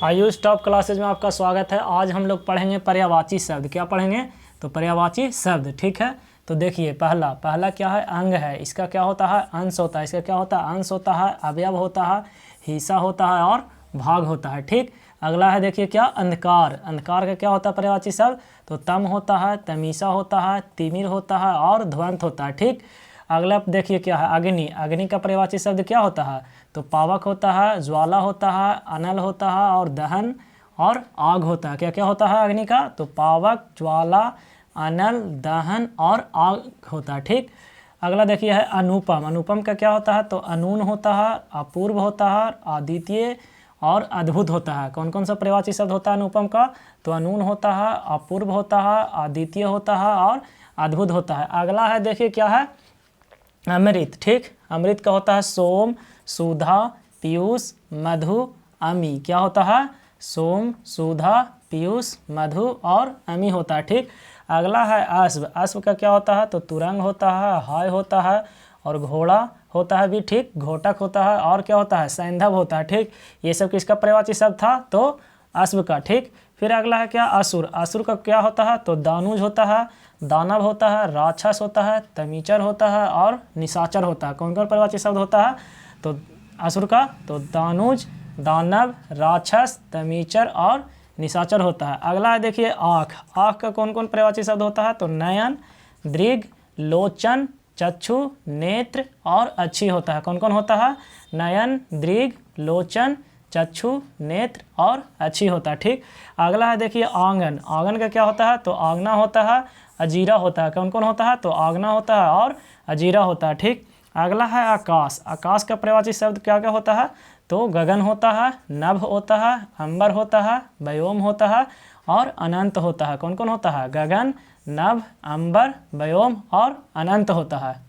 Ayush top classes में आपका स्वागत है। आज हम लोग पढ़ेंगे पर्यायवाची शब्द। क्या पढ़ेंगे? तो पर्यायवाची शब्द, ठीक है। तो देखिए पहला क्या है? अंग है। इसका क्या होता है? अंश होता है। इसका क्या होता है? अंश होता है, अवयव होता है, हिस्सा होता है और भाग होता है, ठीक। अगला है देखिए क्या? अंधकार। अंधकार का क्या होता है पर्यायवाची शब्द? तो तम होता है, तमीसा होता है, तिमिर होता है और ध्वंत होता है, ठीक। अगला देखिए क्या है? अग्नि। अग्नि का पर्यायवाची शब्द क्या होता है? तो पावक होता है, ज्वाला होता है, अनल होता है और दहन और आग होता है। क्या क्या होता है अग्नि का? तो पावक, ज्वाला, अनल, दहन और आग होता है, ठीक। अगला देखिए है अनुपम। अनुपम का क्या होता है? तो अनून होता है, अपूर्व होता है, अद्वितीय और अद्भुत होता है। कौन कौन सा पर्यायवाची शब्द होता है अनुपम का? तो अनून होता है, अपूर्व होता है, अद्वितीय होता है और अद्भुत होता है। अगला है देखिए क्या है? अमृत, ठीक। अमृत का होता है सोम, सुधा, पीयूष, मधु, अमी। क्या होता है? सोम, सुधा, पीयूष, मधु और अमी होता है, ठीक। अगला है अश्व। अश्व का क्या होता है? तो तुरंग होता है, हाय होता है और घोड़ा होता है भी, ठीक। घोटक होता है और क्या होता है? सैंधव होता है, ठीक। ये सब किसका पर्यायवाची शब्द था? तो अश्व का, ठीक। फिर अगला है क्या? असुर। असुर का क्या होता है? तो दानुज होता है, दानव होता है, राक्षस होता है, तमीचर होता है और निशाचर होता है। कौन कौन पर्यायवाची शब्द होता है? तो असुर का तो दानुज, दानव, राक्षस, तमीचर और निशाचर होता है। अगला है देखिए आँख। आँख का कौन कौन पर्यायवाची शब्द होता है? तो नयन, दृग, लोचन, चक्षु, नेत्र और अच्छी होता है। कौन कौन होता है? नयन, दृग, लोचन, चक्षु, नेत्र और अच्छी होता है, ठीक। अगला है देखिए आंगन। आंगन का क्या होता है? तो आंगना होता है, अजीरा होता है। कौन कौन होता है? तो आंगना होता है और अजीरा होता है, ठीक। अगला है आकाश। आकाश का पर्यायवाची शब्द क्या क्या होता है? तो गगन होता है, नभ होता है, अंबर होता है, व्योम होता है और अनंत होता है। कौन कौन होता है? गगन, नभ, अंबर, व्योम और अनंत होता है।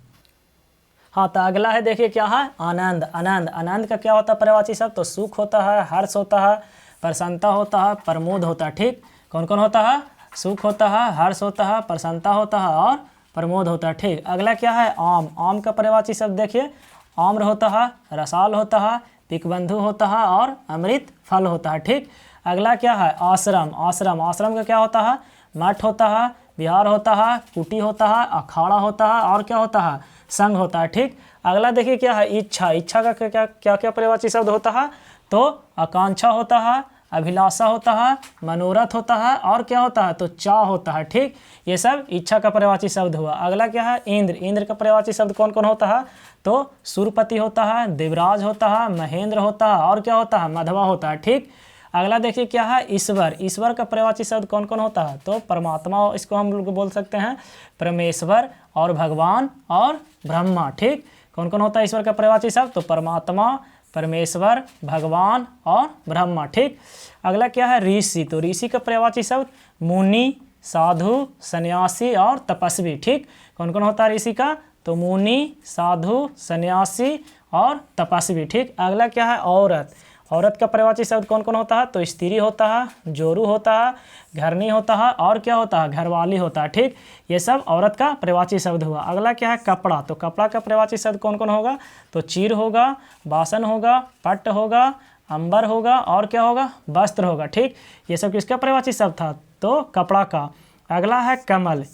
हाँ, तो अगला है देखिए क्या है? आनंद। आनंद। आनंद का क्या होता है पर्यायवाची शब्द? तो सुख होता है, हर्ष होता है, प्रसन्नता होता है, प्रमोद होता है, ठीक। कौन कौन होता है? सुख होता है, हर्ष होता है, प्रसन्नता होता है और प्रमोद होता है, ठीक। अगला क्या है? आम। आम का पर्यायवाची शब्द देखिए आम्र होता है, रसाल होता है, पिकबंधु होता है और अमृत फल होता है, ठीक। अगला क्या है? आश्रम। आश्रम। आश्रम का क्या होता है? मठ होता है, विहार होता है, कुटी होता है, अखाड़ा होता है और क्या होता है? संघ होता है, ठीक। अगला देखिए क्या है? इच्छा। इच्छा का क्या क्या क्या पर्यायवाची शब्द होता है? तो आकांक्षा होता है, अभिलाषा होता है, मनोरथ होता है और क्या होता है? तो चाह होता है, ठीक। ये सब इच्छा का पर्यायवाची शब्द हुआ। अगला क्या है? इंद्र। इंद्र का पर्यायवाची शब्द कौन कौन होता है? तो सूर्यपति होता है, देवराज होता है, महेंद्र होता है और क्या होता है? मधवा होता है, ठीक। अगला देखिए क्या है? ईश्वर। ईश्वर का पर्यायवाची शब्द कौन कौन होता है? तो परमात्मा, इसको हम लोग बोल सकते हैं परमेश्वर और भगवान और ब्रह्मा, ठीक। कौन कौन होता है ईश्वर का पर्यायवाची शब्द? तो परमात्मा, परमेश्वर, भगवान और ब्रह्मा, ठीक। अगला क्या है? ऋषि। तो ऋषि का पर्यायवाची शब्द मुनि, साधु, सन्यासी और तपस्वी, ठीक। कौन कौन होता है ऋषि का? तो मुनि, साधु, सन्यासी और तपस्वी, ठीक। अगला क्या है? औरत। औरत का पर्यायवाची शब्द कौन कौन होता है? तो स्त्री होता है, जोरू होता है, घरनी होता है और क्या होता है? घरवाली होता है, ठीक। ये सब औरत का पर्यायवाची शब्द हुआ। अगला क्या है? कपड़ा। तो कपड़ा का पर्यायवाची शब्द कौन कौन होगा? तो चीर होगा, बासन होगा, पट्ट होगा, अंबर होगा और क्या होगा? वस्त्र होगा, ठीक। ये सब किसका पर्यायवाची शब्द था? तो कपड़ा का। अगला है कमल।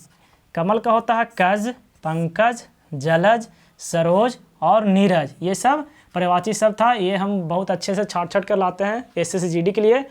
कमल का होता है कज, पंकज, जलज, सरोज और नीरज। ये सब पर्यायवाची शब्द था। ये हम बहुत अच्छे से छाट छाट कर लाते हैं SSC GD के लिए।